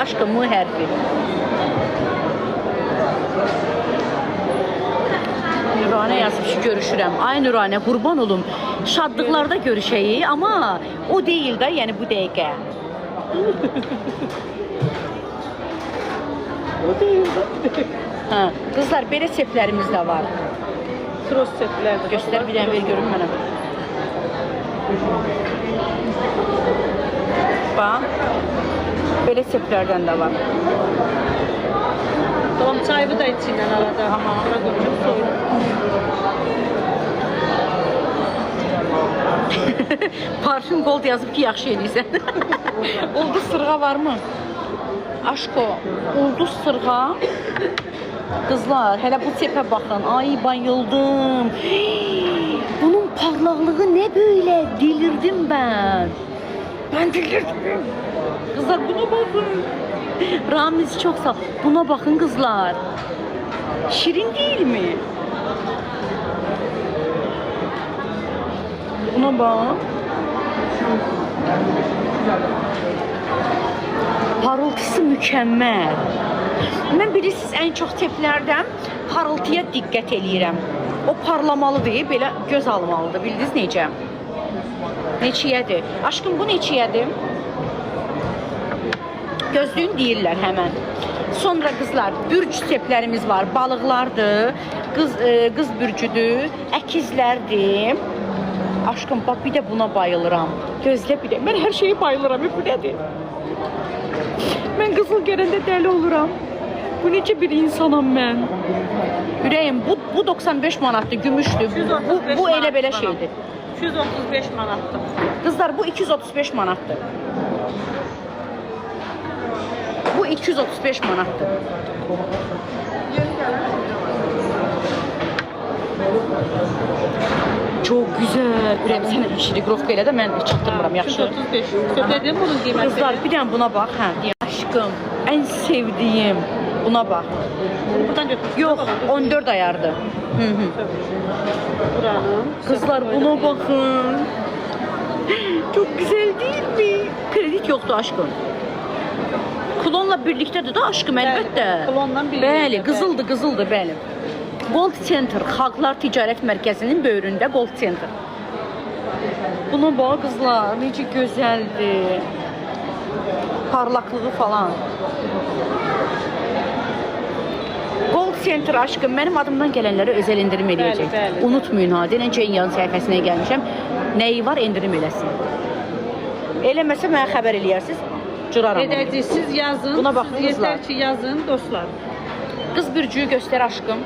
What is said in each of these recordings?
aşkım, M hərfi. Nurane yazıb ki, görüşürəm. Ay Nurane, qurban olum. Şadlıqlarda görüşəyik, amma o deyil də, yəni bu dəqiqə. O deyil də. Hə, qızlar, belə çeplərimiz də var. Tros çeplər də. Göstər bir dənə ver görüm mənə. Bax, belə çeplərdən də var. Tamam, çayı da içindən arada. Aha. Bura qoyacaq, soyun. Parfüm Gold yazıb ki, yaxşı eləyirsən. Ulduz sırğa varmı? Aşko, ulduz sırğa. Qızlar, hələ bu çepə baxın. Ay, bayıldım. Bunun parlaqlığı nə böyle? Delirdim ben. Ben delirdim. Kızlar, buna bakın. Ramiz çok sağ. Buna bakın kızlar. Şirin değil mi? Buna bak. Parıltısı mükemmel. Mən bilirsiniz, ən çox teplərdən parıltıya diqqət eləyirəm. O parlamalıdır, belə göz almalıdır. Bildiniz necə? Neçiyədir? Aşkım, bu neçiyədir? Gözlüyün deyirlər həmən. Sonra qızlar, bürc teplərimiz var. Balıqlardır, qız bürcüdür, əkizlərdir. Aşkım, bax, bir də buna bayılıram. Gözlə bir də. Mən hər şeyi bayılıram. Bu nədir? Mən qızıl görəndə dəli oluram. Bu necə bir insanam mən? Ürəyim, bu 95 manatdır, gümüşdür. Bu elə belə şeydir. 235 manatdır. Qızlar, bu 235 manatdır. Bu 235 manatdır. Çok güzel. Ürəyim, sənə şirikrovka elə də mən çatdırmıram, yaxşı. 235. Söylədim bunun qiyməti. Qızlar, bir dənə buna bax, hə, deyəm. Aşkım, ən sevdiyim. Buna bax. Buradan götür. Yox, 14 ayardır. Buranın. Kızlar, buna bakın. Çok güzel değil mi? Kredit yoktu aşkım. Klonla birliktedir de aşkım, əlbəttə. Klonla birlikdə. Bəli, qızıldı, bəli. Gold Center, Xalqlar Ticarət Mərkəzinin böyründə Gold Center. Buna bax qızlar, necə gözəldir. Parlaqlığı falan. Gold Center aşkım, mənim adımdan gələnlərə özəl indirim eləyəcək. Bəli. Unutmayın ha, denən Ceyyan səhifəsinə gəlmişəm. Nəyi var, indirim eləsin. Eləməsə mənə xəbər eləyərsiniz. Cıraram. Edəcəksiniz, yazın. Buna baxın qızlar. Yeter ki, yazın dostlar. Qız bürcüyü göstər aşkım.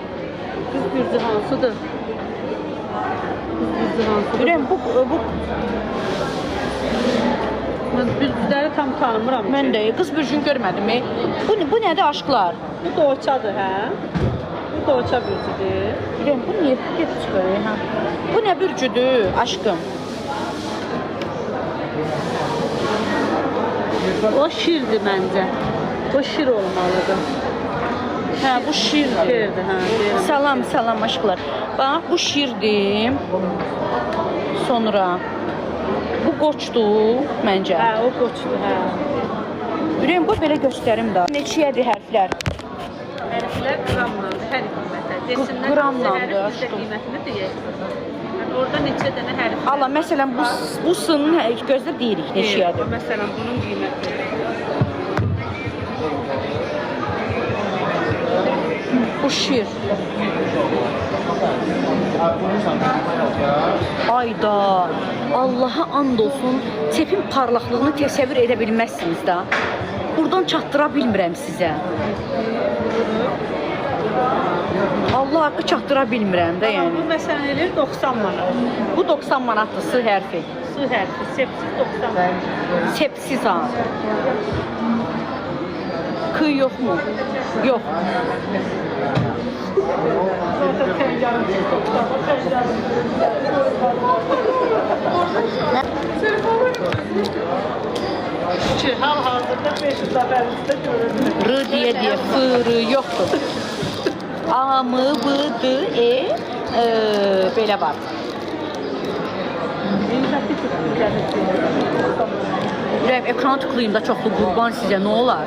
Qız bürcü hansıdır? Qız bürcü hansıdır? Ürəyim, bu Mən bürcüləri tam tanımıram. mən də qız bürcünü görmədim. Bu nədir aşklar? Bu doğçadır, hə? Bu doğça bürcüdür. Ürəyim, bu niyə çıxır, hə? Bu nə bürcüdür aşkım? O şirdir məncə. O şir olmalıdır. Hə, bu şirdir. Şirdir, hə. Salam aşklar. Bax, bu şirdir. Sonra bu qoçdur məncə. Hə, o qoçdur, hə. Ürəyim, bu belə göstərim də. Neçəyədir hərflər? Hərflər qramlandır, hər qiymətə. Desinlər, Qramlandır, bizdə aşkım. qiymətini deyək. Orada neçə dənə hərf var? Allah, məsələn, bu sının gözlə deyirik neçəyədir. Məsələn, bunun qiyməti. Bu şir. Ayda, Allaha and olsun, çepin parlaqlığını təsəvvür edə bilməzsiniz də. Buradan çatdıra bilmirəm sizə. Allah haqqı çatdıra bilmirəm də, Bu yəni. məsələn eləyir 90 manat. Bu 90 manatdır, S hərfi. Su hərfi, sepsiz 90 manat. Sepsiz ha. Kıy yok mu? Yok. Ki hal-hazırda 500 dəfərimizdə görürük. R diye fırı yoktur. A, M, B, D, belə var. Ürəyim, ekrana tıklayayım da çoxlu qurban sizə, nə olar?